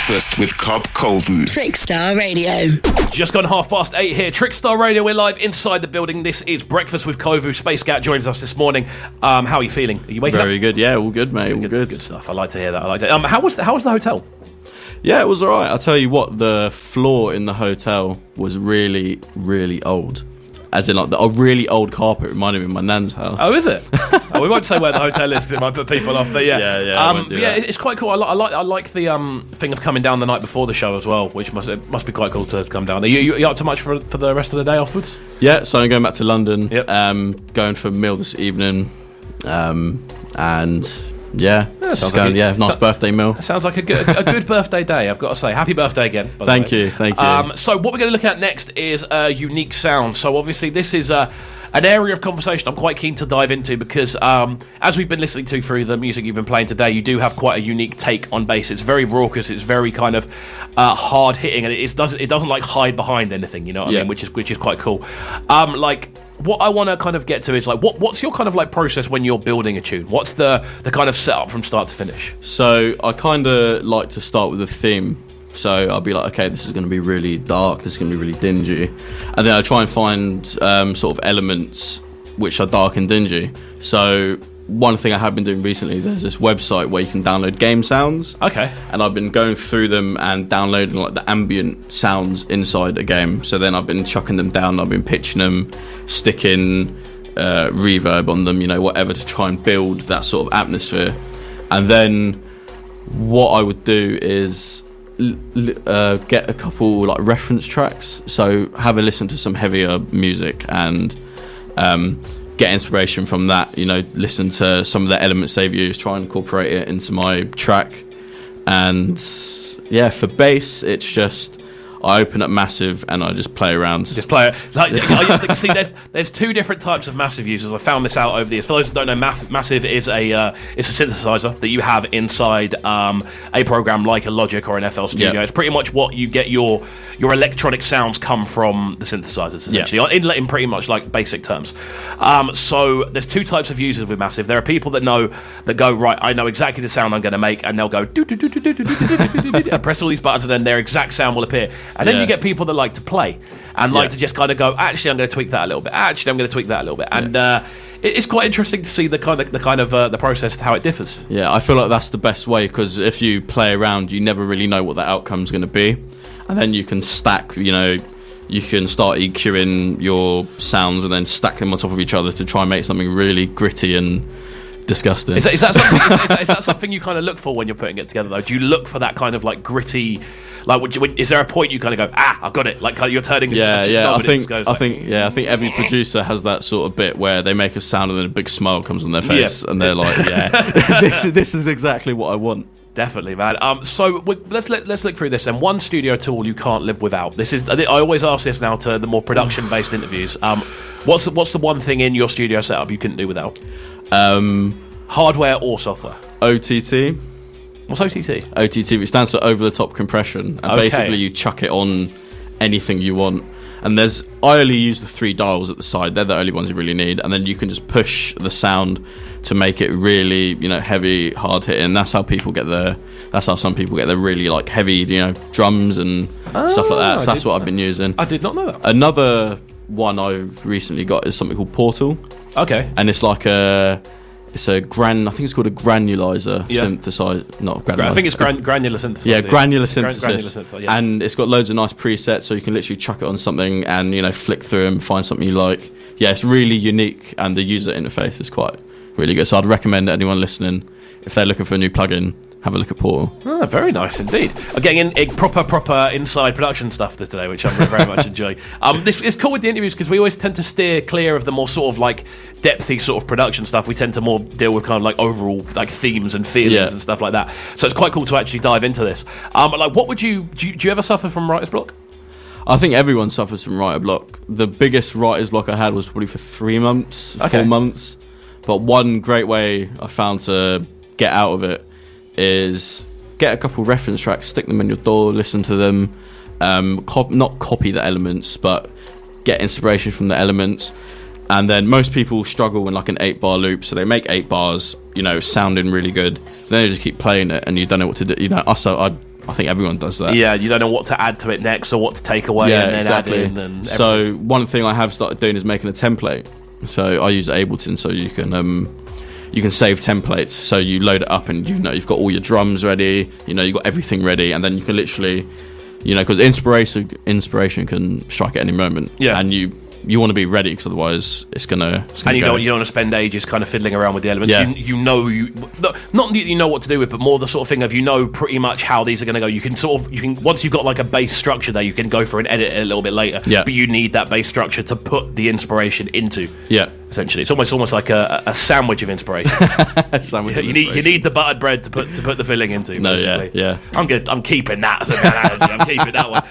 Breakfast with KXVU. Trickstar Radio. Just gone 8:30 here. Trickstar Radio, we're live inside the building. This is Breakfast with KXVU. Spacegat joins us this morning. How are you feeling? Are you waking up? Very good, yeah, all good, mate, all good. Good stuff. I like to hear that. How was the hotel? Yeah, it was alright. I'll tell you what, the floor in the hotel was really, really old. As in, like, a really old carpet reminded me of my nan's house. Oh, is it? We won't say where the hotel is. It might put people off. But yeah, it's quite cool. I like the thing of coming down the night before the show as well, which must be quite cool to come down. Are you up to much for the rest of the day afterwards? Yeah, so I'm going back to London. Yep. Going for a meal this evening, and yeah, nice birthday meal. Sounds like a good birthday day, I've got to say. Happy birthday again, by the way. Thank you. So what we're going to look at next is unique sound. So obviously this is an area of conversation I'm quite keen to dive into because as we've been listening to through the music you've been playing today, you do have quite a unique take on bass. It's very raucous, it's very kind of hard hitting, and it doesn't like hide behind anything, you know what I mean, which is quite cool. What I want to kind of get to is like, what's your kind of like process when you're building a tune? What's the kind of setup from start to finish? So I kind of like to start with a theme. So I'll be like, okay, this is going to be really dark, this is going to be really dingy. And then I try and find sort of elements which are dark and dingy. So one thing I have been doing recently, there's this website where you can download game sounds. Okay. And I've been going through them and downloading like the ambient sounds inside a game. So then I've been chucking them down, I've been pitching them, sticking reverb on them, whatever, to try and build that sort of atmosphere. And then what I would do is get a couple like reference tracks. So have a listen to some heavier music and get inspiration from that, listen to some of the elements they've used, try and incorporate it into my track. And yeah, for bass, it's just I open up Massive and I just play around. Just play it. See, there's two different types of Massive users. I found this out over the years. For those who don't know, Massive is it's a synthesizer that you have inside a program like a Logic or an FL Studio. Yep. It's pretty much what you get your electronic sounds come from the synthesizers, essentially, in pretty much like basic terms. So there's two types of users with Massive. There are people that go, right, I know exactly the sound I'm going to make, and they'll go do do do do do do do do, and press all these buttons, and then their exact sound will appear. And then you get people that like to play and like to just kind of go, actually, I'm going to tweak that a little bit. Actually, I'm going to tweak that a little bit. And it's quite interesting to see the process, how it differs. Yeah, I feel like that's the best way, because if you play around, you never really know what the outcome's going to be. And then you can stack, you can start EQing your sounds and then stack them on top of each other to try and make something really gritty and disgusting. Is that something you kind of look for when you're putting it together, though? Do you look for that kind of like gritty, like is there a point you kind of go, I've got it, like you're turning into I think every producer has that sort of bit where they make a sound and then a big smile comes on their face and they're like, this is exactly what I want. Definitely, man. So let's look through this. And one studio tool you can't live without. I always ask this now to the more production-based interviews. What's the one thing in your studio setup you couldn't do without? Hardware or software? OTT. What's OTT? OTT, which stands for over-the-top compression, and basically you chuck it on anything you want. And I only use the 3 dials at the side. They're the only ones you really need. And then you can just push the sound to make it really, heavy, hard hitting. That's how some people get their really like heavy, drums and stuff like that. So that's what I've been using. I did not know that. Another one I've recently got is something called Portal. Okay. And it's like I think it's called a granulizer synthesizer. Not granulizer. I think it's granular synthesis. Yeah, granular synthesis. Granular synthesis, yeah. And it's got loads of nice presets, so you can literally chuck it on something and, flick through and find something you like. Yeah, it's really unique, and the user interface is quite really good. So I'd recommend anyone listening, if they're looking for a new plugin, have a look at Portal. Oh, very nice indeed. I'm getting in proper inside production stuff today, which I'm very much enjoying. This is cool with the interviews because we always tend to steer clear of the more sort of like depthy sort of production stuff. We tend to more deal with kind of like overall like themes and feelings and stuff like that. So it's quite cool to actually dive into this. What would do you ever suffer from writer's block? I think everyone suffers from writer block. The biggest writer's block I had was probably for 3 months, 4 months. But one great way I found to get out of it is get a couple reference tracks, stick them in your DAW, listen to them, not copy the elements, but get inspiration from the elements. And then most people struggle in like an 8-bar loop, so they make 8 bars, sounding really good. Then they just keep playing it, and you don't know what to do. I think everyone does that. Yeah, you don't know what to add to it next or what to take away and then add in. And so one thing I have started doing is making a template. So I use Ableton, so you can save templates. So you load it up and you've got all your drums ready, you've got everything ready, and then you can literally, because inspiration can strike at any moment. Yeah. And you want to be ready, because otherwise it's gonna and you go. don't want to spend ages kind of fiddling around with the elements. Yeah. Not that you know what to do with, but more the sort of thing of pretty much how these are going to go. You can once you've got like a base structure there, you can go for an edit a little bit later. Yeah. But you need that base structure to put the inspiration into. Yeah. Essentially, it's almost like a sandwich of inspiration. You need the buttered bread to put the filling into. No, basically. yeah. I'm good. I'm keeping that as an analogy. I'm keeping that one.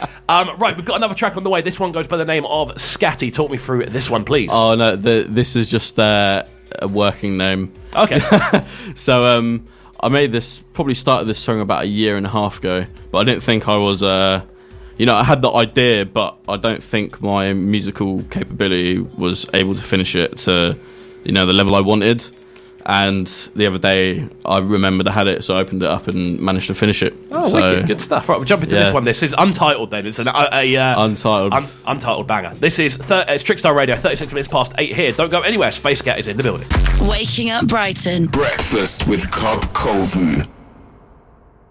Right, we've got another track on the way. This one goes by the name of Scatty. Talk me through this one, please. Oh no, this is just a working name. Okay. So I probably started this song about a year and a half ago, but I didn't think I was I had the idea, but I don't think my musical capability was able to finish it to the level I wanted. And the other day I remembered I had it, so I opened it up and managed to finish it. Oh, wicked. Good stuff. Right, we'll jump into this one. This is Untitled then. It's an Untitled banger. This is it's Trickstar Radio, 36 minutes past 8 here. Don't go anywhere. Spacegat is in the building. Waking up Brighton. Breakfast with Cobb Colville.